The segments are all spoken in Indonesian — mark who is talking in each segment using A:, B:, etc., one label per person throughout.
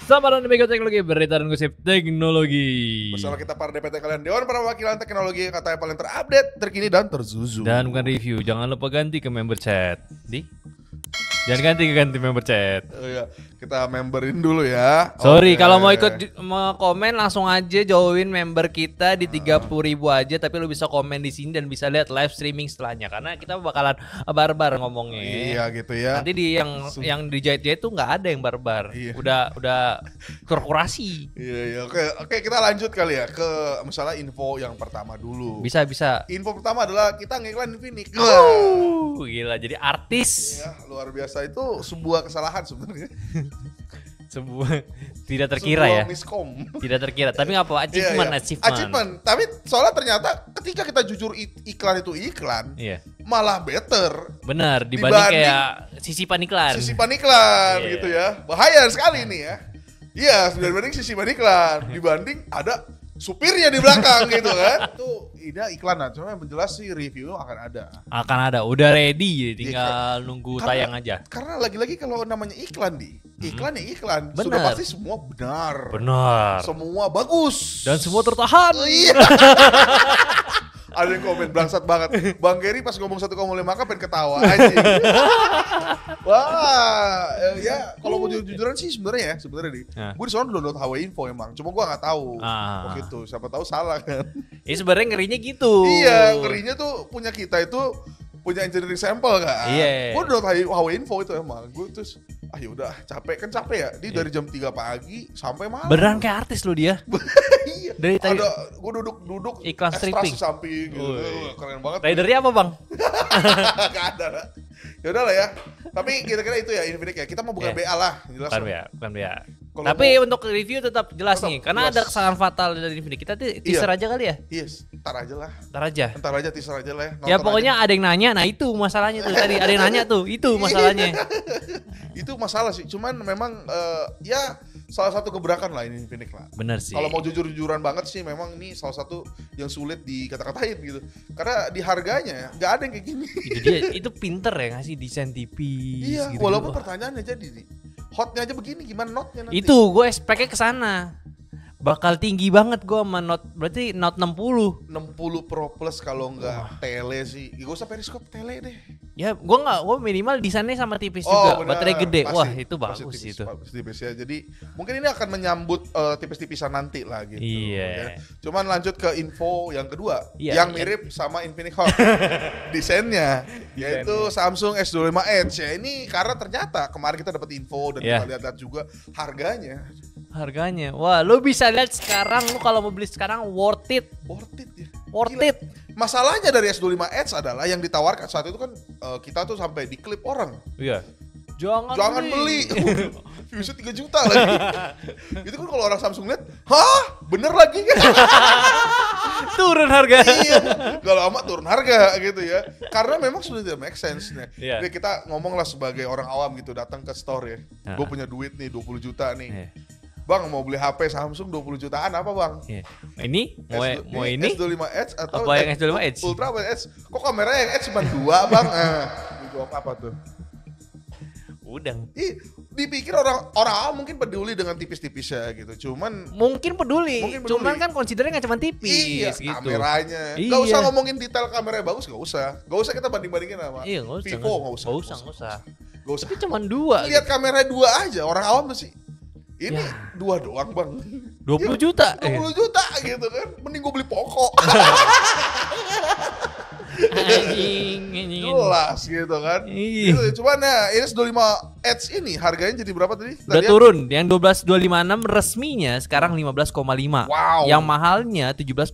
A: Sama Mega Teknologi, berita dan gosip teknologi.
B: Bersama kita para DPT kalian, Dewan Perwakilan Teknologi, katanya paling terupdate, terkini dan terzuzu.
A: Dan bukan review, jangan lupa ganti ke member chat. Jangan ganti member chat.
B: Oh iya, kita memberin dulu ya.
A: Sorry,
B: Oke.
A: kalau mau komen langsung aja join member kita di 30.000 aja, tapi lu bisa komen di sini dan bisa lihat live streaming setelahnya karena kita bakalan barbar ngomongnya.
B: Iya gitu ya.
A: Nanti di yang dijahit-jahit tuh nggak ada yang barbar.
B: Iya.
A: Udah korporasi.
B: Iya. Oke, kita lanjut kali ya ke misalnya info yang pertama dulu.
A: Bisa.
B: Info pertama adalah kita ngiklan Infinix.
A: Gila, jadi artis.
B: Iya, luar biasa, itu sebuah kesalahan sebenarnya.
A: Sebuah tidak terkira ya.
B: Miskom.
A: Tidak terkira, tapi nggak apa achievement.
B: Tapi soalnya ternyata ketika kita jujur iklan itu iklan,
A: Iya.
B: malah better.
A: Benar, dibanding kayak sisipan iklan.
B: Sisipan iklan
A: Iya.
B: gitu ya. Bahaya sekali ini ya. Iya, dibanding sisipan iklan, dibanding ada supirnya di belakang gitu kan. Itu ini iklan lah, cuma yang jelas sih review akan ada.
A: Akan ada, udah ready, tinggal nunggu tayang aja.
B: Karena lagi-lagi kalau namanya iklan iklan ya iklan.
A: Benar.
B: Sudah pasti semua benar. Semua bagus.
A: Dan semua tertahan.
B: Iya. Ada yang komen bangsat banget. Bang Gary pas ngomong 1,5 pengen ketawa anjing. Wah, ya kalau mau jujur-jujuran sih sebenarnya nih. Gue di sana download HW Info emang. Cuma gue nggak tahu waktu itu. Siapa tahu salah kan.
A: Sebenarnya ngerinya gitu.
B: Iya, ngerinya tuh punya kita itu punya engineering sampel kan.
A: Iya.
B: Gue download HW Info itu emang. Gue terus yaudah capek ya. Dia dari jam 3 pagi sampai malam.
A: Beneran kayak artis lo dia.
B: Iya.
A: Dari tadi
B: gue duduk
A: iklan stripping
B: di samping gitu. Keren banget.
A: Ridernya apa bang?
B: Gak ada lah. Ya udahlah ya. Tapi kira-kira itu ya Infinix ya. Kita mau bukan BA lah, jelas.
A: Bukan BA. Tapi untuk review tetap jelas nih, karena ada kesalahan fatal dari Infinix. Kita teaser aja kali ya?
B: Yes, ntar aja lah.
A: Ntar aja
B: teaser aja lah
A: ya. Pokoknya ada yang nanya, nah itu masalahnya tuh tadi. Ada yang nanya tuh, itu masalahnya.
B: Itu masalah sih, cuman memang ya salah satu gebrakan lah ini Infinix lah.
A: Bener sih.
B: Kalau mau jujur-jujuran banget sih memang ini salah satu yang sulit dikata-katain gitu. Karena di harganya nggak ada yang kayak gini.
A: Itu dia, itu pinter ya ngasih desain tipis.
B: Iya,
A: gitu.
B: walaupun pertanyaannya jadi nih, hotnya aja begini, gimana notnya nanti?
A: Itu gue speknya ke sana. Bakal tinggi banget gue sama Note, berarti Note 60
B: Pro Plus kalau nggak tele sih. Gak usah periskop, tele deh.
A: Ya gue minimal desainnya sama tipis juga.
B: Benar.
A: Baterai gede.
B: Pasti,
A: wah itu bagus
B: tipis,
A: itu.
B: Tipis ya. Jadi mungkin ini akan menyambut tipis-tipisan nanti lah gitu.
A: Iya.
B: Ya. Cuman lanjut ke info yang kedua,
A: iya,
B: yang mirip sama Infinix Hot. Desainnya yaitu Samsung S25 Edge ya. Ini karena ternyata kemarin kita dapat info dan kita lihat juga harganya.
A: Wah, lu bisa lihat sekarang, lu kalau mau beli sekarang worth it ya. Worth it.
B: Masalahnya dari S25 Edge adalah yang ditawarkan saat itu kan kita tuh sampai diklip orang.
A: Iya. Jangan
B: beli. Viewsnya 3 juta lagi. Itu kan kalau orang Samsung lihat, hah? Bener lagi kan?
A: Turun harga.
B: Iya. Gak lama turun harga gitu ya. Karena memang sudah tidak make sense nih. Jadi kita ngomong lah sebagai orang awam gitu, datang ke store ya. Gue punya duit nih 20 juta nih. Bang mau beli HP Samsung 20 jutaan apa bang?
A: Ini mau ini
B: S25 Edge atau
A: apa yang S25 Edge?
B: Ultra apa Edge? Kok kameranya yang Edge cuma 2 bang? Dijawab apa tuh?
A: Udang.
B: Dipikir orang awam mungkin peduli dengan tipis-tipisnya gitu. Cuman
A: mungkin peduli. Cuman kan considernya nggak cuma tipis gitu.
B: Kameranya. Gak usah ngomongin detail kameranya bagus, gak usah. Gak usah kita banding-bandingin sama Vivo, gak usah.
A: Tapi cuma 2.
B: Lihat kameranya 2 aja, orang awam tuh sih. Ini 2 doang bang.
A: 20 juta.
B: 20 juta gitu kan. Mending gue beli pokok. Jelas gitu kan. Gitu. Cuman ya S25 Edge ini harganya jadi berapa tadi?
A: Udah turun. Yang 12.256 resminya sekarang 15,5.
B: Wow.
A: Yang mahalnya 17,5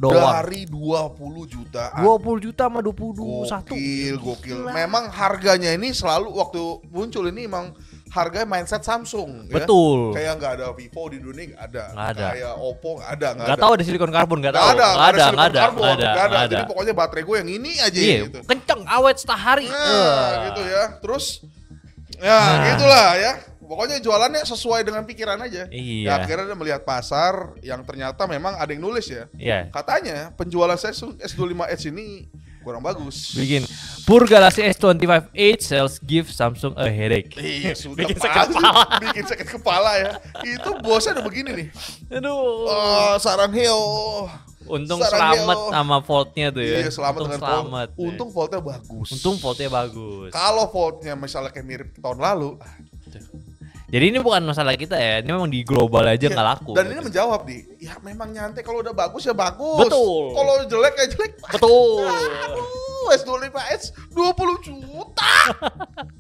A: doang.
B: Dari 20 jutaan.
A: 20 juta sama 21.
B: Gokil. Memang harganya ini selalu waktu muncul ini emang harga mindset Samsung.
A: Betul.
B: Kayak nggak ada Vivo di dunia, nggak ada. Kayak Oppo nggak ada.
A: Nggak tahu ada silikon karbon, nggak tahu.
B: Nggak ada. Jadi pokoknya baterai gue yang ini aja gitu.
A: Kenceng, awet setahari.
B: Gitu ya. Terus gitulah ya. Pokoknya jualannya sesuai dengan pikiran aja.
A: Iya.
B: Ya, akhirnya dia melihat pasar yang ternyata memang ada yang nulis ya.
A: Iya.
B: Katanya penjualan Samsung S25 Edge ini kurang bagus.
A: Bikin Poor Galaxy S25 cells give Samsung a headache.
B: Iya sudah
A: Bikin sakit kepala.
B: Bikin sakit kepala ya. Itu bosnya udah begini nih.
A: Aduh.
B: Sarangheo.
A: Untung selamat sama voltnya tuh ya.
B: Iya selamat
A: untung
B: dengan
A: selamat.
B: Untung voltnya bagus.
A: Untung voltnya bagus.
B: Kalau voltnya misalnya kayak mirip tahun lalu.
A: Jadi ini bukan masalah kita ya, ini memang di global aja nggak laku.
B: Dan ini menjawab ya memang nyantai kalau udah bagus ya bagus.
A: Betul.
B: Kalau jelek ya jelek.
A: Betul.
B: Aduh, S25S 20 juta.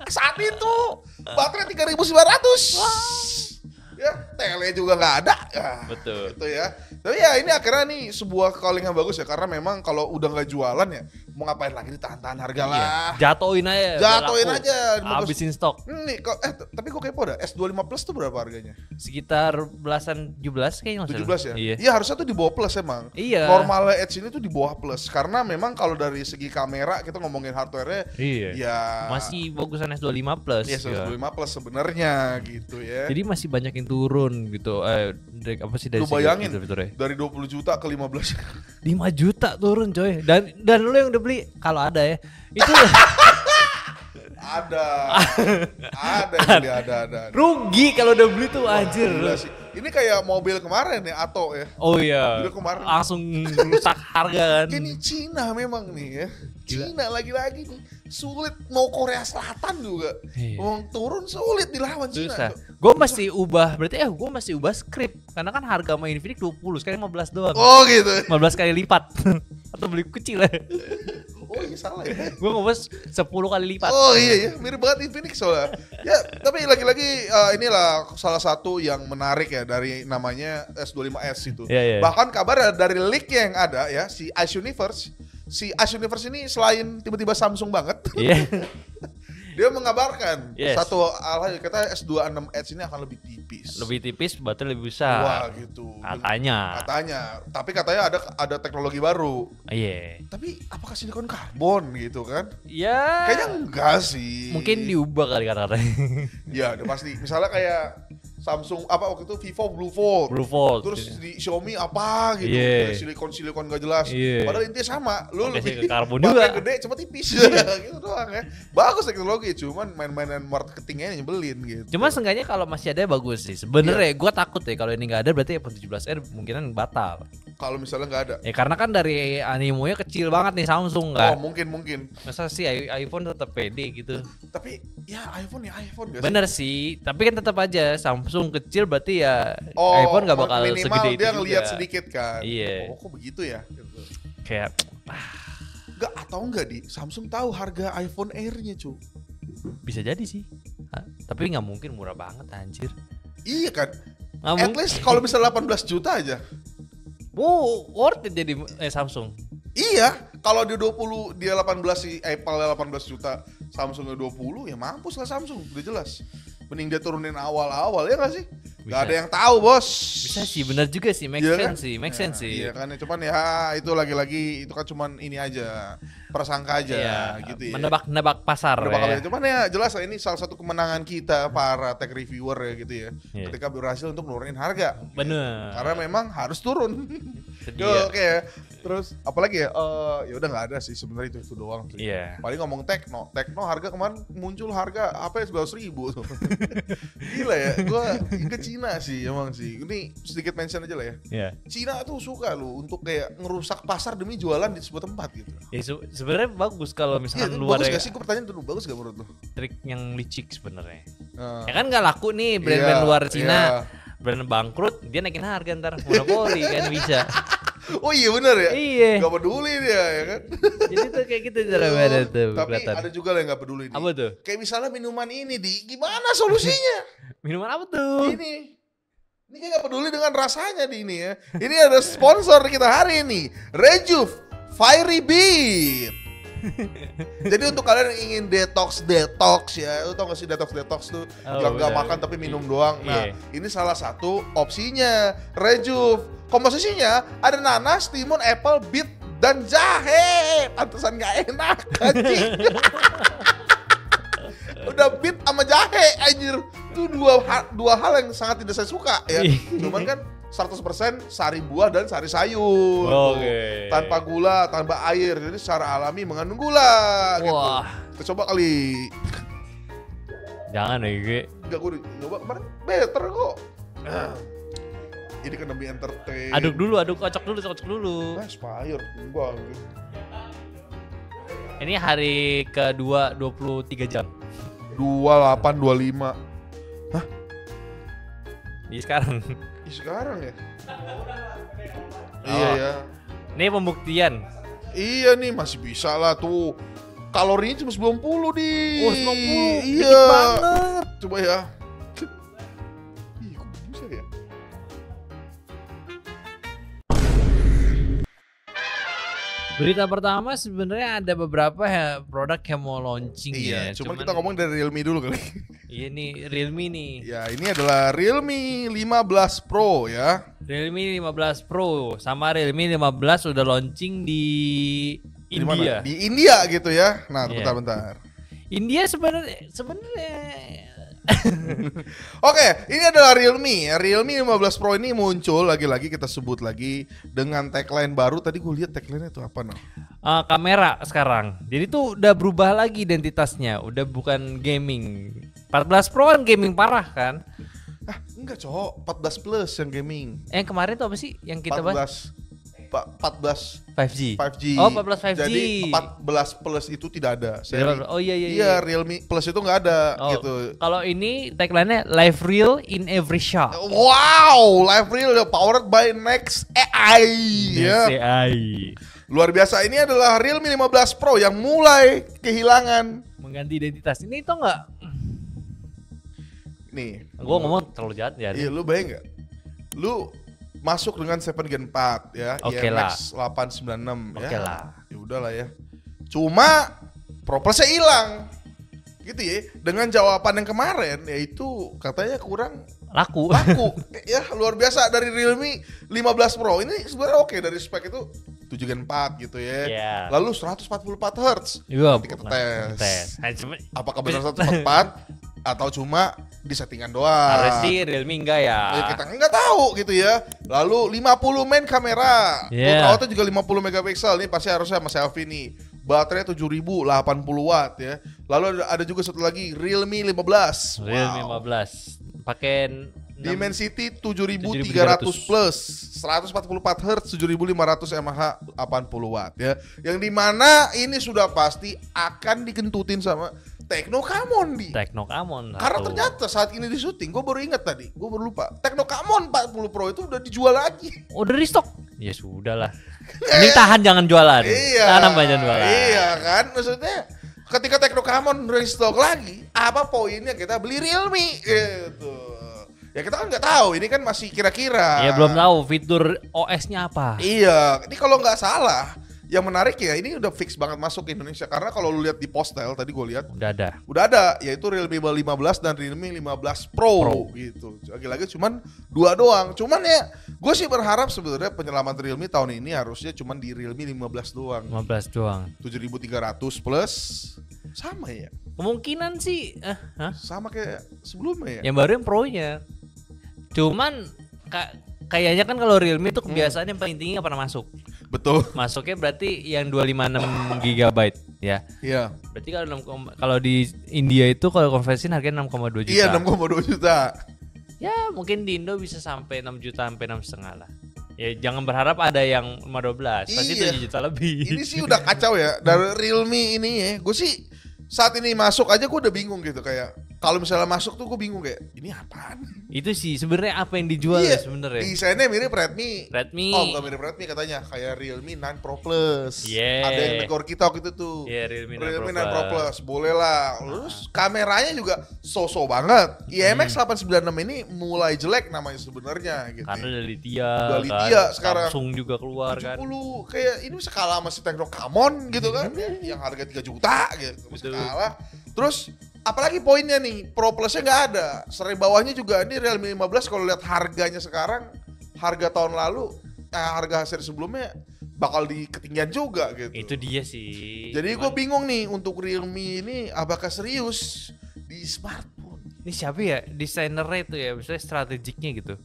B: Saat itu baterai 3.900. Ya, tele juga nggak ada.
A: Betul.
B: Gitu ya. Tapi ya ini akhirnya nih sebuah calling yang bagus ya, karena memang kalau udah nggak jualan ya mau ngapain lagi ditahan-tahan harga lah.
A: Jatoin aja.
B: Jatoin aja.
A: Habisin stok.
B: Nih kok tapi gue kepo dah. S25 Plus tuh berapa harganya?
A: Sekitar belasan 17 kayaknya.
B: 17 ya?
A: Iya.
B: Iya harusnya tuh di bawah Plus emang.
A: Iya.
B: Normalnya Edge ini tuh di bawah Plus karena memang kalau dari segi kamera kita ngomongin hardware-nya ya
A: masih bagusan S25 Plus.
B: Iya, S25 Plus sebenarnya gitu ya.
A: Jadi masih banyak yang turun gitu. Dari apa sih dari
B: lu bayangin
A: fitur-fiturnya?
B: Dari 20 juta ke 15
A: 5 juta turun coy. Dan lu yang udah beli kalau ada ya. Itu
B: ada yang beli, ada.
A: Rugi kalau udah beli tuh anjir.
B: Ini kayak mobil kemarin ya, Atto ya.
A: Oh iya.
B: Mobil kemarin
A: langsung rusak harga kan.
B: Ini Cina memang nih ya. Cina lagi-lagi nih sulit, mau Korea Selatan juga. Mau turun sulit dilawan Cina.
A: Gue masih ubah, berarti gue masih ubah skrip karena kan harga sama Infinix 20 sekali 15 doang.
B: Oh gitu.
A: 15 kali lipat. Atau beli kecil ya.
B: Oh iya salah ya.
A: Gue ngobos 10 kali lipat.
B: Oh iya mirip banget Infinix soalnya. Ya tapi lagi-lagi inilah salah satu yang menarik ya dari namanya S25S itu. Bahkan kabar dari leak yang ada ya si Ice Universe. Si Ice Universe ini selain tiba-tiba Samsung banget. Dia mengabarkan satu hal, kata S26 Edge ini akan lebih tipis.
A: Lebih tipis, baterai lebih besar.
B: Wah gitu.
A: Katanya.
B: Tapi katanya ada teknologi baru.
A: Iya.
B: Tapi apakah silikon karbon gitu kan?
A: Iya.
B: Kayaknya enggak sih.
A: Mungkin diubah kali katanya.
B: Ya, udah pasti. Misalnya kayak Samsung apa waktu itu Vivo Blue Volt. Terus di Xiaomi apa gitu. Silikon gak jelas. Padahal intinya sama. Lu lebih
A: karbon juga.
B: Gede cuma tipis. Gitu doang ya. Bagus teknologi, cuman main-mainan marketingnya nyebelin gitu.
A: Cuma seenggaknya kalau masih ada bagus sih. Sebenarnya gue takut ya kalau ini nggak ada berarti iPhone 17R mungkinan batal.
B: Kalau misalnya nggak ada.
A: Ya karena kan dari animonya kecil banget nih Samsung kan.
B: Oh mungkin.
A: Masa sih iPhone tetap pede gitu.
B: Tapi ya iPhone gak sih?
A: Bener sih. Tapi kan tetap aja Samsung kecil berarti ya iPhone gak bakal segede itu juga.
B: Minimal dia ngeliat sedikit kan.
A: Iya.
B: Oh kok begitu ya?
A: Kayak
B: enggak di Samsung tahu harga iPhone Air-nya cu.
A: Bisa jadi sih. Tapi gak mungkin murah banget anjir.
B: Iya kan. At least kalau bisa 18 juta aja.
A: Worth it jadi Samsung.
B: Iya, kalau dia 20, dia 18 si Apple 18 juta, Samsungnya 20, ya mampus lah Samsung, udah jelas. Mending dia turunin awal-awal ya gak sih? Gak ada yang tahu bos.
A: Bisa sih, benar juga sih, make sense sih.
B: Iya kan, cuman ya itu lagi-lagi itu kan cuman ini aja, prasangka aja gitu ya.
A: Menebak pasar ya.
B: Cuman ya jelas ini salah satu kemenangan kita para tech reviewer ya gitu ya. Ketika berhasil untuk nurunin harga.
A: Bener.
B: Karena memang harus turun. Oke. Terus apalagi ya? Ya udah nggak ada sih sebenarnya itu doang.
A: Iya.
B: Paling ngomong Tekno harga kemarin muncul harga apa ya 11.000 tuh. Gila ya, gue ke Cina sih emang sih. Ini sedikit mention aja lah ya.
A: Iya.
B: Cina tuh suka loh untuk kayak ngerusak pasar demi jualan di sebuah tempat gitu.
A: Ya sebenarnya bagus kalau misalkan luar.
B: Bagus gak sih? Gue pertanyaan dulu, bagus gak menurut lo?
A: Trik yang licik sebenarnya. Ya kan nggak laku nih brand-brand luar Cina. Brand bangkrut, dia naikin harga ntar monopoli kan bisa.
B: Oh iya benar ya?
A: Iya.
B: Gak peduli dia ya kan?
A: Jadi tuh kayak gitu cara beda tuh.
B: Tapi kelihatan. Ada juga yang gak peduli.
A: Apa tuh?
B: Kayak misalnya minuman ini gimana solusinya?
A: Minuman apa tuh?
B: Ini kayak gak peduli dengan rasanya di ini ya. Ini ada sponsor kita hari ini, Rejuve Fiery Beat. Jadi untuk kalian yang ingin detox ya, lu tau gak sih detox tuh yang gak makan tapi minum doang. Nah ini salah satu opsinya Rejuve. Komposisinya ada nanas, timun, apple, beet, dan jahe. Pantesan gak enak anjing. Udah beet sama jahe anjir. Itu dua hal yang sangat tidak saya suka ya. Cuman kan 100% sari buah dan sari sayur.
A: Oke.
B: Tanpa gula, tanpa air. Jadi secara alami mengandung gula gitu.
A: Wah.
B: Kita coba kali.
A: Jangan ya,
B: Enggak, gue nyoba kemarin better kok. Ini kan demi entertain.
A: Aduk dulu, kocok dulu.
B: Expired. Enggak.
A: Ini hari kedua 23 jam.
B: 28, 25.
A: Di sekarang.
B: Sekarang ya?
A: Oh.
B: Iya ya.
A: Ini pembuktian.
B: Iya nih masih bisa lah tuh. Kalorinya cuma 90 di.
A: Oh 90.
B: Iya.
A: Dikit banget.
B: Coba ya. Ih kok bisa ya?
A: Berita pertama sebenarnya ada beberapa produk yang mau launching
B: iya,
A: ya.
B: cuman kita ngomong dari Realme dulu kali.
A: Iya nih Realme nih.
B: Ya ini adalah Realme 15 Pro ya.
A: Realme 15 Pro sama Realme 15 udah launching di India.
B: Di India gitu ya. Nah,
A: Iya.
B: bentar-bentar.
A: India sebenarnya
B: Oke, ini adalah Realme. Realme 15 Pro ini muncul lagi-lagi kita sebut lagi dengan tagline baru. Tadi gue lihat tagline-nya itu apa nah?
A: Kamera sekarang. Jadi tuh udah berubah lagi identitasnya. Udah bukan gaming. 14 Pro kan gaming parah kan?
B: Enggak, Cok. 14 Plus yang gaming.
A: Yang kemarin tuh apa sih yang kita bahas?
B: 14
A: 5G.
B: 5G.
A: Oh, 14 5G.
B: Jadi 14 Plus itu tidak ada.
A: Oh iya.
B: Iya, Realme Plus itu nggak ada gitu.
A: Kalau ini tagline-nya Live Real in every shot.
B: Wow, Live Real powered by Next AI.
A: Next
B: Ya.
A: AI.
B: Luar biasa, ini adalah Realme 15 Pro yang mulai kehilangan
A: Mengganti identitas. Ini tuh nggak?
B: nih.
A: Gue ngomong terlalu jahat ya.
B: Iya, lu bayang nggak? Lu masuk dengan 7 Gen 4 ya,
A: Oke lah.
B: IMX 896
A: Oke
B: ya.
A: lah.
B: Ya udahlah ya. Cuma Pro-Plusnya hilang. Gitu ya. Dengan jawaban yang kemarin yaitu katanya kurang
A: Laku.
B: ya, luar biasa dari Realme 15 Pro. Ini sebenarnya oke dari spek itu 7 Gen 4 gitu ya.
A: Yeah.
B: Lalu 144 Hz.
A: Iya,
B: Nanti kita tes.
A: Nah, cuma
B: Apakah benar 144 atau cuma di settingan doang?
A: harus sih Realme enggak ya.
B: Kita nggak tahu gitu ya. Lalu 50 main kamera.
A: Yeah.
B: Ultra auto juga 50 megapiksel. Ini pasti harusnya sama selfie nih. Baterai 7080 watt ya. Lalu ada juga satu lagi Realme 15.
A: Realme 15. Pakai
B: Dimensity 7300 plus 144 Hz 7500 mAh 80 watt ya. Yang dimana ini sudah pasti akan dikentutin sama Tecno-Camon di.
A: Tecno-Camon.
B: Karena ternyata saat ini di syuting, gue baru ingat tadi, gue baru lupa. Tecno-Camon 40 Pro itu udah dijual lagi.
A: Udah di stok. Ya sudah lah. Ini tahan jangan jualan.
B: Iya.
A: Tahan apa jangan jualan.
B: Iya kan, maksudnya ketika Tecno-Camon restock lagi, apa poinnya kita beli Realme gitu. Ya kita kan nggak tahu, ini kan masih kira-kira.
A: Ya belum tahu fitur OS-nya apa.
B: Iya, ini kalau nggak salah, yang menarik ya ini udah fix banget masuk ke Indonesia. Karena kalau lu lihat di Postel tadi gue lihat udah ada, yaitu Realme 15 dan Realme 15 Pro. Gitu. Lagi-lagi cuman dua doang. Cuman ya gue sih berharap sebenarnya penyelamat Realme tahun ini harusnya cuman di Realme 15 doang.
A: 15 doang.
B: 7300 plus sama ya.
A: Kemungkinan sih
B: Sama kayak sebelumnya ya.
A: yang baru yang Pro-nya. Cuman kayaknya kan kalau Realme itu kebiasaannya paling tinggi nggak pernah masuk.
B: Betul.
A: Masuknya berarti yang 256 GB ya.
B: Iya.
A: Berarti kalau di India itu kalau konversiin harganya 6,2 juta.
B: Iya, 6,2 juta.
A: Ya mungkin di Indo bisa sampai 6 juta sampai 6,5 lah. Ya jangan berharap ada yang 512, pasti 7 juta lebih.
B: Ini sih udah kacau ya dari Realme ini ya. Gue sih saat ini masuk aja gue udah bingung gitu, kayak kalau misalnya masuk tuh gue bingung kayak ini apaan?
A: Itu sih sebenarnya apa yang dijual ya sebenarnya.
B: Desainnya mirip Redmi. Oh, bukan mirip Redmi katanya, kayak Realme 9 Pro Plus. Ada yang negor kita waktu itu tuh.
A: Realme
B: 9 Pro Plus. Boleh lah. Terus kameranya juga so-so banget. IMX 896 ini mulai jelek namanya sebenarnya gitu.
A: Karena udah Lithium.
B: Udah Lithium sekarang.
A: Samsung juga keluar
B: 70,
A: kan.
B: Kayak ini bisa kalah sama si Tecno-Camon gitu kan. Yang harga 3 juta gitu. Bisa kalah. Terus apalagi poinnya nih, Pro Plusnya nggak ada. Seri bawahnya juga ini Realme 15 kalau lihat harganya sekarang, harga tahun lalu, harga seri sebelumnya bakal di ketinggian juga gitu.
A: Itu dia sih.
B: Jadi gue bingung nih untuk Realme ini apakah serius di smartphone.
A: Ini siapa ya desainernya itu ya, misalnya strategiknya gitu.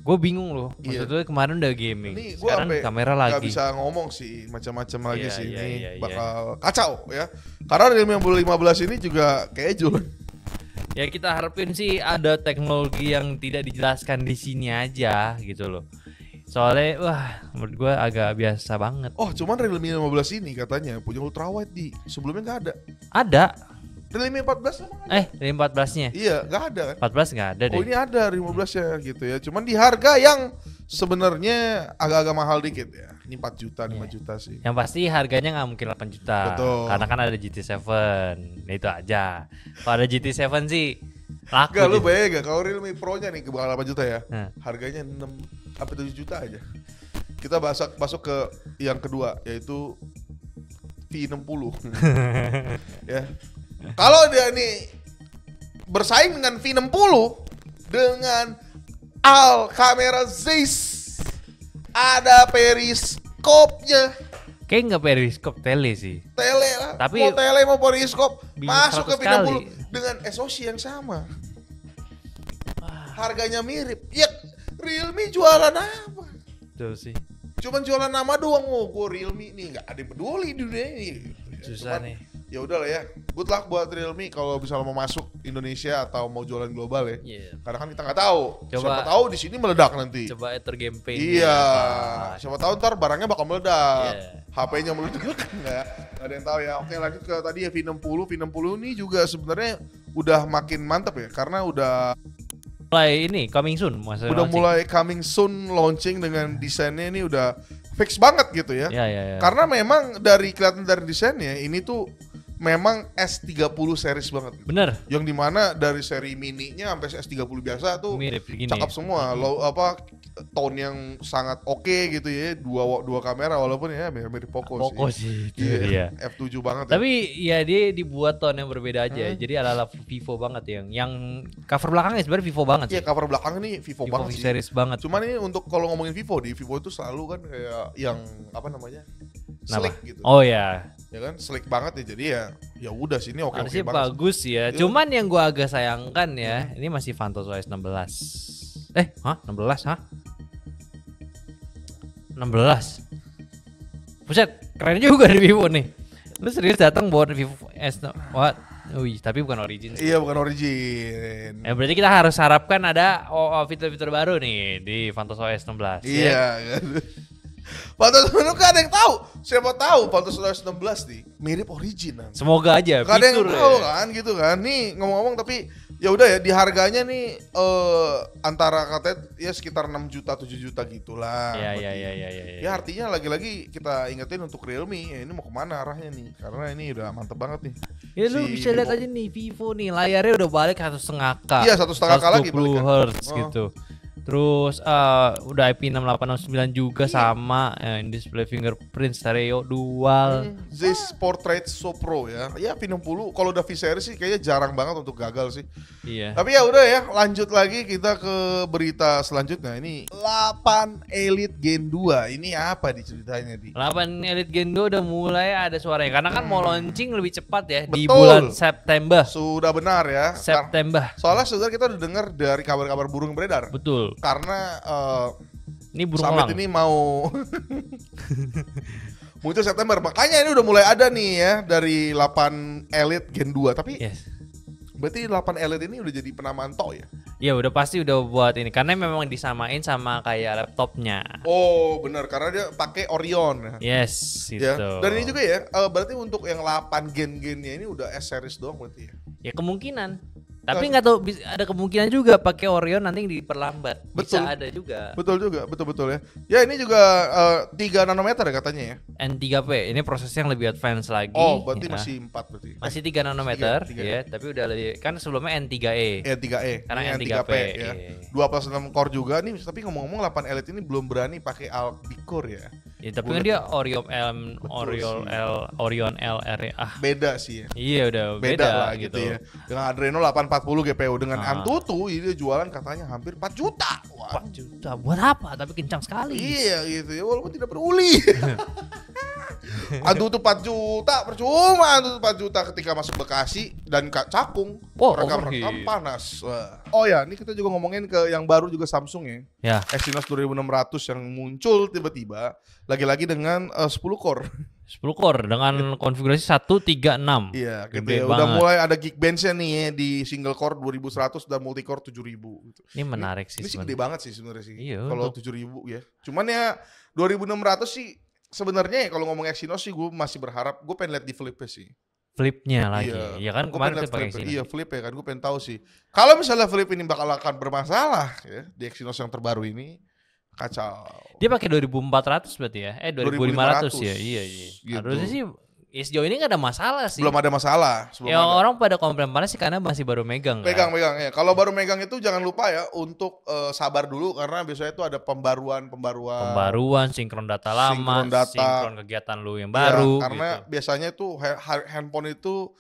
A: Gue bingung loh. Maksudnya kemarin udah gaming.
B: Ini
A: sekarang kamera lagi.
B: Gak bisa ngomong sih, macam-macam lagi sih. Ini bakal kacau ya. Karena Realme 15 ini juga kayak jualan.
A: Ya kita harapin sih ada teknologi yang tidak dijelaskan di sini aja gitu loh. Soalnya menurut gue agak biasa banget.
B: Oh cuman Realme 15 ini katanya punya ultrawide di sebelumnya nggak ada.
A: Ada.
B: Realme 14 emang ada?
A: Realme 14-nya?
B: Iya, nggak ada kan?
A: 14 nggak ada deh.
B: Oh ini ada 15-nya gitu ya. Cuman di harga yang sebenarnya agak-agak mahal dikit ya. Ini 4 juta, 5 juta sih.
A: Yang pasti harganya nggak mungkin 8 juta.
B: Betul.
A: Karena kan ada GT7. Itu aja. Kalau ada GT7 sih laku.
B: Gak, lu bayangin gak? Kalau Realme Pro-nya nih bakal 8 juta ya. Harganya 6-7 juta aja. Kita masuk ke yang kedua, yaitu V60. Ya. Kalau dia nih bersaing dengan V60 dengan kamera Zeiss, ada periskopnya.
A: Kayak nggak periskop, tele sih.
B: Tele lah. Tapi mau tele mau periskop masuk ke V60 dengan SoC yang sama. Harganya mirip. Ya Realme jualan apa?
A: Tuh sih.
B: Cuman jualan nama doang. Oh, gue Realme nih nggak ada yang peduli di dunia ini.
A: Susah nih.
B: Ya udahlah ya, good luck buat Realme kalau misalnya mau masuk Indonesia atau mau jualan global ya. Karena kan kita nggak tahu. Siapa tahu di sini meledak nanti.
A: Coba Ether campaign.
B: Iya. Siapa tahu ntar barangnya bakal meledak. HP-nya meledak nggak ada yang tahu ya. Oke lanjut ke tadi ya V60 ini juga sebenarnya udah makin mantap ya karena udah
A: mulai ini coming soon.
B: Udah mulai coming soon launching dengan desainnya ini udah fix banget gitu ya.
A: Ya.
B: Karena memang kelihatan dari desainnya ini tuh memang S30 series banget.
A: Bener.
B: Yang dimana dari seri mininya sampai S30 biasa tuh
A: mirip gini.
B: Cakep semua. Tone yang sangat oke gitu ya. Dua kamera walaupun ya mirip Poco sih.
A: Poco sih.
B: Iya. F7 banget.
A: Tapi ya dia dibuat tone yang berbeda aja. Jadi ala-ala Vivo banget yang cover belakangnya sebenarnya Vivo banget sih.
B: Iya, cover belakang ini Vivo banget sih.
A: Series banget.
B: Cuman ini untuk kalau ngomongin Vivo itu selalu kan kayak yang apa namanya? Slick gitu.
A: Oh ya.
B: Ya kan slick banget ya, jadi ya udah sini oke
A: banget.
B: Bagus
A: ya. Cuman yang gua agak sayangkan ya, ini masih Vantos OS 16. 16 Buset, keren juga di Vivo nih. Lu serius datang buat Vivo S what? Wih, tapi bukan origin sih.
B: Iya, bukan origin.
A: Berarti kita harus harapkan ada fitur-fitur baru nih di Vantos OS 16.
B: Iya, kan. Vantos itu kan ada yang tahu. Siapa tahu Vantos OS 16 nih mirip original.
A: Semoga aja.
B: Gak ada yang tahu kan gitu kan. Nih ngomong-ngomong tapi ya udah ya di harganya nih antara katanya ya sekitar 6 juta 7 juta gitulah.
A: Iya.
B: Ya artinya lagi-lagi kita ingetin untuk Realme ya ini mau kemana arahnya nih karena ini udah mantep banget nih.
A: Ya lu bisa lihat aja nih Vivo nih layarnya udah balik 1,5K.
B: Iya 1,5K lagi
A: 120 Hz gitu. Terus udah IP6869 juga sama display fingerprint stereo dual.
B: Zeiss Portrait So Pro ya. Ya V60 kalau udah V-series sih kayaknya jarang banget untuk gagal sih.
A: Iya.
B: Tapi ya udah ya, lanjut lagi kita ke berita selanjutnya. Ini 8 Elite Gen 2. Ini apa ceritanya di?
A: 8 Elite Gen 2 udah mulai ada suaranya karena kan mau launching lebih cepat ya. Betul. Di bulan September.
B: Sudah benar ya.
A: September.
B: Soalnya saudara kita udah dengar dari kabar-kabar burung beredar.
A: Betul.
B: Karena
A: ini burung
B: Summit ini mau muncul September. Makanya ini udah mulai ada nih ya dari 8 Elite Gen 2. Tapi berarti 8 Elite ini udah jadi penamaan toh ya?
A: Iya udah pasti udah buat ini karena memang disamain sama kayak laptopnya.
B: Oh benar karena dia pakai Orion.
A: Yes itu.
B: Ya. Dan ini juga ya berarti untuk yang 8 gen-gennya ini udah S series doang berarti ya?
A: Ya kemungkinan. Tapi nggak tahu ada kemungkinan juga pakai Orion nanti yang diperlambat.
B: Betul.
A: Bisa ada juga.
B: Betul ya. Ya ini juga 3 nanometer ya katanya ya.
A: N3P ini prosesnya yang lebih advance lagi.
B: Oh berarti masih 4 berarti.
A: Masih 3 nanometer 3. Ya. Tapi udah lebih kan sebelumnya N3E.
B: N3E.
A: Karena N3P
B: ya. 2+6 core juga nih. Tapi ngomong-ngomong 8 Elite ini belum berani pakai Alpha-core ya.
A: Ya, tapi kan dia Orion LR ya.
B: Beda sih ya.
A: Iya udah
B: beda lah gitu ya. Dengan Adreno 840 GPU dengan Antutu ini jualan katanya hampir 4 juta.
A: Wah. 4 juta buat apa? Tapi kencang sekali.
B: Iya gitu ya walaupun tidak beruli. Antutu 4 juta, percuma Antutu 4 juta ketika masuk Bekasi dan Cakung. Rekam panas. Wah. Oh ya, ini kita juga ngomongin ke yang baru juga Samsung ya.
A: Ya.
B: Exynos 2600 yang muncul tiba-tiba lagi-lagi dengan 10 core.
A: 10 core dengan konfigurasi 136.
B: Iya, gitu ya. Udah mulai ada Geekbench-nya nih ya, di single core 2100 dan multi core 7000 gitu.
A: Ini menarik sih.
B: Ini sih gede banget sih sebenarnya sih.
A: Iya,
B: kalau 7000 ya. Cuman ya 2600 sih sebenarnya ya kalau ngomong Exynos sih gue masih berharap, gue pengen lihat di flip-nya sih.
A: Flip-nya lagi. Iya kan kemarin
B: pakai Exynos. Iya, flip ya kan, gue pengen tahu sih. Kalau misalnya flip ini akan bermasalah ya di Exynos yang terbaru ini, kacau.
A: Dia pakai 2400 berarti ya? 2500 ya? Iya. Gitu. Harusnya sih sejauh ini gak ada masalah sih.
B: Belum ada masalah.
A: Orang pada komplain panas sih karena masih baru megang.
B: Megang ya. Kalau baru megang itu jangan lupa ya untuk sabar dulu karena biasanya itu ada pembaruan,
A: sinkron data lama, sinkron kegiatan lu yang baru.
B: Karena gitu. Biasanya itu handphone itu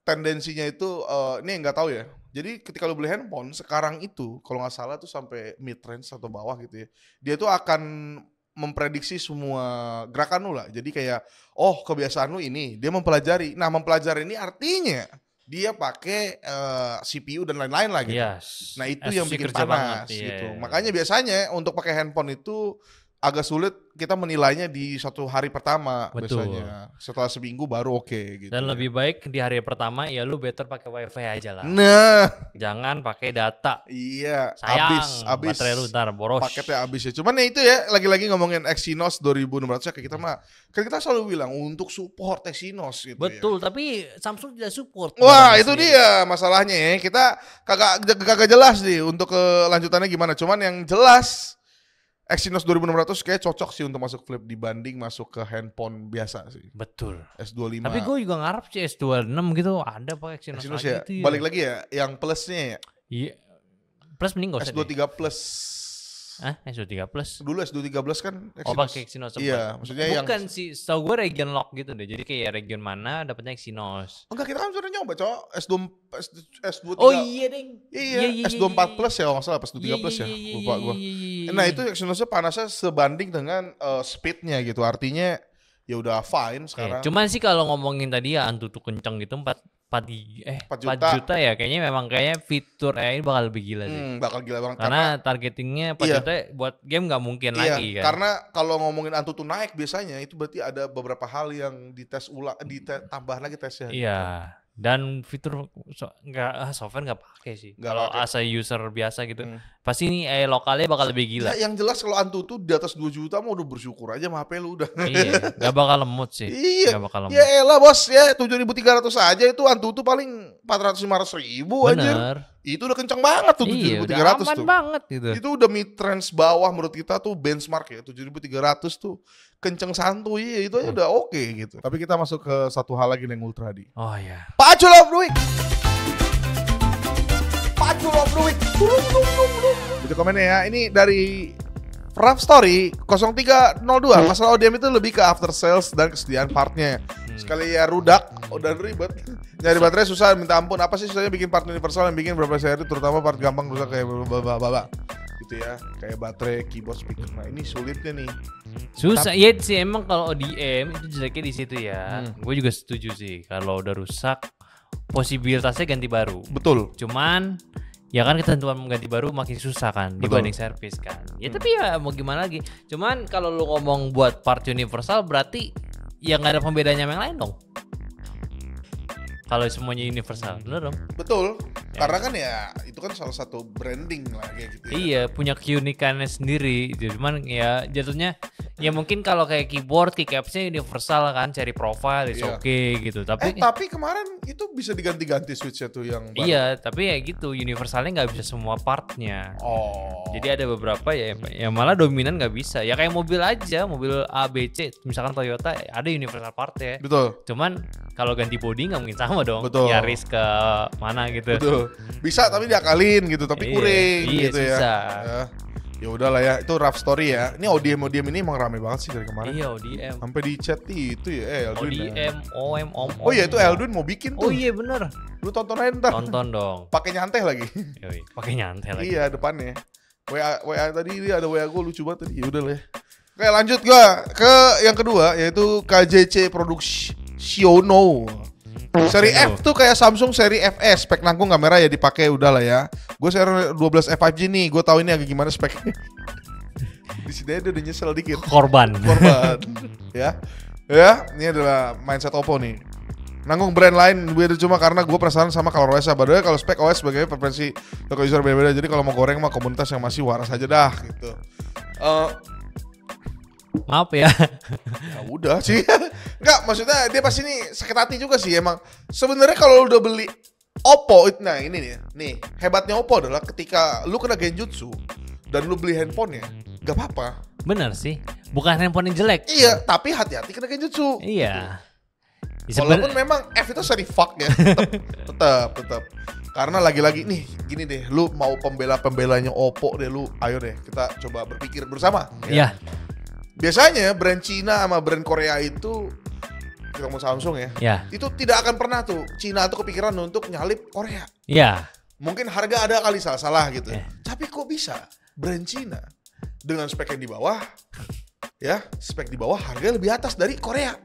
B: tendensinya itu ini nggak tahu ya. Jadi ketika lu beli handphone sekarang itu kalau nggak salah tuh sampai mid range atau bawah gitu ya, dia tuh akan memprediksi semua gerakan lu lah. Jadi kayak kebiasaan lu ini, dia mempelajari. Nah, mempelajari ini artinya dia pakai CPU dan lain-lain lah gitu.
A: Yes.
B: Nah, itu yang bikin panas gitu. Makanya biasanya untuk pakai handphone itu agak sulit kita menilainya di satu hari pertama. Betul. Biasanya. Setelah seminggu baru oke gitu.
A: Dan lebih baik di hari pertama ya lu better pakai wifi aja lah.
B: Nah,
A: jangan pakai data.
B: Iya.
A: Sayang, habis. Baterai lu ntar boros.
B: Paketnya habis ya. Cuman ya itu ya lagi-lagi ngomongin Exynos 2600 kayak kita mah. Kan kita selalu bilang untuk support Exynos gitu.
A: Betul,
B: ya.
A: Tapi Samsung tidak support.
B: Wah, itu dia masalahnya ya. Kita kagak jelas nih untuk kelanjutannya gimana. Cuman yang jelas Exynos 2600 kayak cocok sih untuk masuk flip dibanding masuk ke handphone biasa sih.
A: Betul.
B: S25.
A: Tapi gue juga ngarep sih S26 gitu ada pakai Exynos
B: ya.
A: Gitu ya.
B: Balik lagi ya, yang plusnya ya.
A: Iya. Plus mending gak usah
B: S23
A: deh.
B: Plus.
A: S23 Plus.
B: Dulu S23 Plus kan Exynos.
A: Pakai Exynos.
B: Iya, maksudnya
A: bukan sih, setahu gue region lock gitu deh. Jadi kayak region mana dapatnya Exynos.
B: Enggak, kita kan sudah nyoba, Cok. S23.
A: Oh iya, Deng.
B: Iya, S24 Plus ya, enggak salah, S23 Plus ya. Lupa gue. Nah, itu Exynosnya panasnya sebanding dengan speednya gitu. Artinya ya udah fine sekarang.
A: Cuman sih kalau ngomongin tadi ya Antutu kenceng gitu 4 juta ya kayaknya fitur ini bakal lebih gila sih.
B: Bakal gila banget
A: karena targetingnya 4 juta buat game nggak mungkin lagi kan.
B: Karena kalau ngomongin Antutu naik biasanya itu berarti ada beberapa hal yang dites ulang, tambah lagi tesnya.
A: Iya. Dan fitur software nggak pakai sih. Kalau as a user biasa gitu, pasti ini lokalnya bakal lebih gila.
B: Ya, yang jelas kalau Antutu di atas 2 juta mau udah bersyukur aja sama HP lu udah.
A: Iya, nggak bakal lemot sih.
B: Iya.
A: Gak bakal lemot.
B: Ya elah bos ya 7.300 aja itu Antutu paling 400-500 ribu aja. Itu udah kenceng banget tuh 7.300
A: aman
B: tuh.
A: Banget gitu.
B: Itu udah mid range bawah menurut kita tuh benchmark ya 7.300 tuh kenceng santuy itu aja udah oke gitu. Tapi kita masuk ke satu hal lagi yang ultra di.
A: Oh iya.
B: Pacu Love Duit. Itu komennya ya. Ini dari Raf Story 0302. Masalah ODM itu lebih ke after sales dan kesediaan partnya. Sekali ya rudak, udah ribet. Nyari baterai susah, minta ampun. Apa sih susahnya bikin part universal yang bikin beberapa seri, terutama part gampang rusak kayak baba gitu ya, kayak baterai, keyboard, speaker. Nah ini sulitnya nih.
A: Susah ya sih emang kalau ODM itu jeleknya di situ ya. Gue juga setuju sih kalau udah rusak, posibilitasnya ganti baru.
B: Betul.
A: Cuman ya kan ketentuan mengganti baru makin susah kan dibanding servis kan. Ya tapi ya mau gimana lagi. Cuman kalau lu ngomong buat part universal berarti ya nggak ada pembedanya sama yang lain dong. Kalau semuanya universal, bener dong?
B: Betul, ya. Karena kan ya itu kan salah satu branding lah kayak gitu ya.
A: Iya, punya keunikannya sendiri. Cuman ya jatuhnya ya mungkin kalau kayak keyboard, keycapsnya universal kan, cari profile, okay gitu.
B: Tapi kemarin itu bisa diganti-ganti switchnya tuh yang baru.
A: Iya, tapi ya gitu, universalnya nggak bisa semua partnya.
B: Oh.
A: Jadi ada beberapa ya malah dominan nggak bisa. Ya kayak mobil aja, mobil A, B, C, misalkan Toyota ada universal partnya.
B: Betul.
A: Cuman kalau ganti body nggak mungkin sama dong.
B: Betul.
A: Yaris ke mana gitu.
B: Betul. Bisa tapi diakalin gitu, tapi kuring gitu
A: susah.
B: Ya udahlah ya, itu rough story ya. Ini ODM ini emang rame banget sih dari kemarin.
A: Iya, ODM.
B: Sampai di chat itu ya, Eldwin.
A: ODM, OM.
B: Oh iya, itu Eldwin mau bikin tuh.
A: Oh iya bener.
B: Lu tonton aja ntar.
A: Tonton dong.
B: Pakai nyantai lagi.
A: Pakai nyantai lagi.
B: Iya, depannya. WA tadi dia ada WA gue lucu banget tadi. Ya udah lah ya. Oke, lanjut gua ke yang kedua, yaitu KJC Productiono. Seri F tuh kayak Samsung seri FS, spek nanggung kamera ya dipakai udah lah ya. Gue seri 12 F5G nih, gue tahu ini agak gimana speknya. Di sini dia udah nyesel dikit.
A: Korban.
B: Ya, ini adalah mindset Oppo nih. Nanggung brand lain beda cuma karena gue penasaran sama ColorOS. Padahal kalau spek OS sebagai preferensi toko user beda-beda. Jadi kalau mau goreng mah komunitas yang masih waras aja dah gitu.
A: Maaf ya.
B: Ya udah sih. Enggak, maksudnya dia pasti nih sakit hati juga sih emang. Sebenarnya kalau udah beli Oppo, nah ini nih hebatnya Oppo adalah ketika lu kena genjutsu dan lu beli handphonenya, gak apa-apa.
A: Bener sih, bukan handphone yang jelek.
B: Iya, tapi hati-hati kena genjutsu.
A: Iya.
B: Walaupun memang F itu seri fuck ya, tetap. Karena lagi-lagi nih, gini deh, lu mau pembelanya Oppo deh, lu ayo deh kita coba berpikir bersama.
A: Iya.
B: Biasanya brand Cina sama brand Korea itu, kita mau Samsung ya, itu tidak akan pernah tuh Cina tuh kepikiran untuk nyalip Korea.
A: Iya.
B: Mungkin harga ada kali salah gitu. Tapi kok bisa brand Cina dengan spek yang di bawah, ya spek di bawah harga lebih atas dari Korea.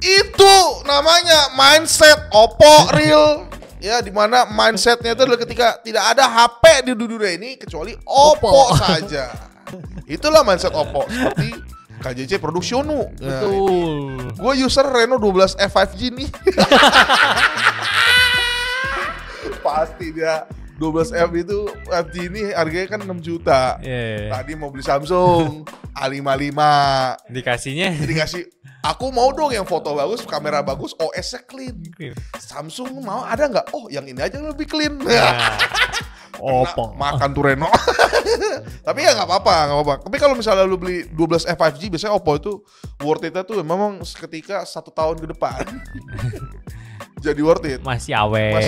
B: Itu namanya mindset Oppo real. Ya, dimana mindsetnya itu adalah ketika tidak ada HP di dunia ini kecuali Oppo saja. Itulah mindset Oppo seperti KJC Productiono.
A: Betul.
B: Gue user Reno 12 F5G nih. Pasti dia 12F itu FG ini harganya kan 6 juta. Tadi mau beli Samsung A55. Dikasih aku mau dong yang foto bagus, kamera bagus, OS-nya clean. Samsung mau ada nggak? Oh, yang ini aja lebih clean.
A: Oppo.
B: Makan tuh Reno. Tapi ya nggak apa-apa. Tapi kalau misalnya lu beli 12 F5G, biasanya Oppo itu worth it-nya tuh memang seketika 1 tahun ke depan. Jadi worth it.
A: Masih awet.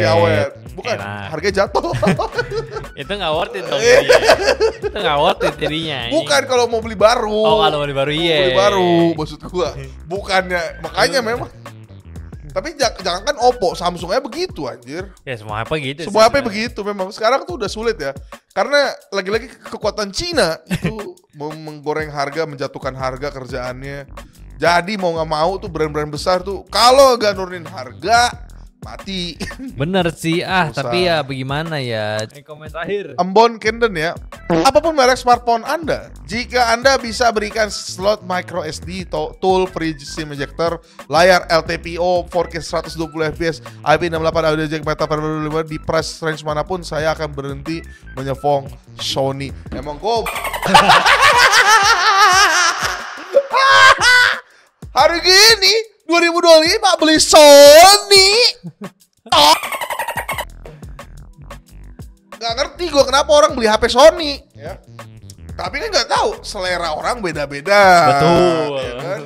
B: Bukan, harga jatuh.
A: Itu nggak worth it dong. Itu nggak worth it jadinya.
B: Bukan kalau mau beli baru.
A: Oh, kalau mau beli baru iya.
B: Beli baru maksud gua. Bukannya, makanya memang. Tapi jangan kan Oppo, Samsung aja begitu anjir.
A: Ya semua apa gitu.
B: Semua apa begitu memang. Sekarang tuh udah sulit ya. Karena lagi-lagi kekuatan Cina itu menggoreng harga, menjatuhkan harga kerjaannya. Jadi mau nggak mau tuh brand-brand besar tuh kalau gak nurunin harga mati.
A: Bener sih tapi ya bagaimana ya. Komen terakhir.
B: Ambon Kenden ya. Apapun merek smartphone Anda, jika Anda bisa berikan slot micro SD, tool free SIM ejector, layar LTPO 4K 120 fps, IP68 audio jack meta per di price range manapun, saya akan berhenti menyokong Sony. Emang kok hari gini 2025 beli Sony. Gak ngerti gue kenapa orang beli HP Sony ya. Tapi kan gak tahu selera orang beda-beda.
A: Betul.
B: Ya kan?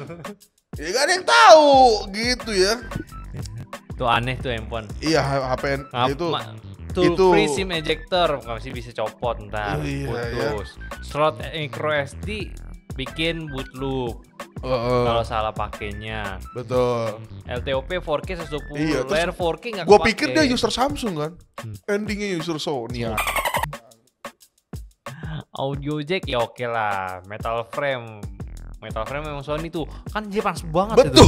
B: Ya gak ada yang tahu gitu ya.
A: Itu aneh tuh handphone.
B: Iya HP
A: itu free SIM ejector masih bisa copot ntar putus. Slot micro SD bikin boot loop. Kalau salah pakainya.
B: Betul.
A: LTOP 4K 120.
B: Iya,
A: layar 4K nggak kepake.
B: Gue pikir dia user Samsung kan. Endingnya user Sony.
A: Audio jack ya oke lah. Metal frame memang Sony tuh kan dia panas banget.
B: Betul.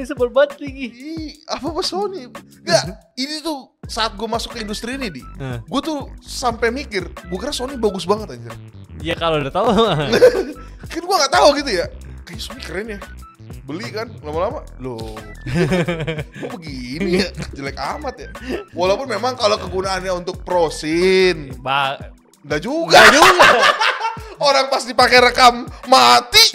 A: Sebel banget lagi.
B: Apa Sony? Nggak, ini tuh saat gue masuk ke industri ini gue tuh sampai mikir, gue kira Sony bagus banget aja.
A: Ya kalau udah tahu.
B: Kan gue nggak tahu gitu ya. Kayak Sony keren ya. Beli kan lama-lama, loh. Kok begini ya? Jelek amat ya. Walaupun memang kalau kegunaannya untuk prosin, nggak juga. Orang pas dipakai rekam mati.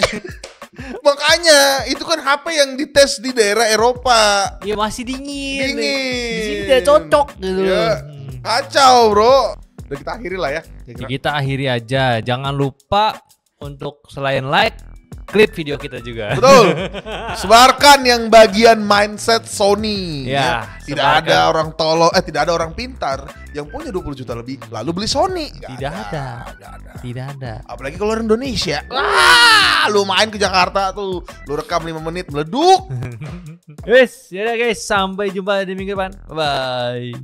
B: Makanya itu kan HP yang dites di daerah Eropa.
A: Ya masih dingin. Di sini tidak cocok gitu.
B: Ya, kacau bro. Udah kita akhiri lah ya.
A: Kita akhiri aja. Jangan lupa untuk selain like, klik video kita juga.
B: Betul. Sebarkan yang bagian mindset Sony.
A: Ya,
B: tidak ada orang tolol, tidak ada orang pintar yang punya 20 juta lebih lalu beli Sony.
A: Tidak ada.
B: Apalagi kalau orang Indonesia. Lu main ke Jakarta tuh, lu rekam 5 menit meleduk.
A: Wes, ya guys, sampai jumpa di minggu depan. Bye.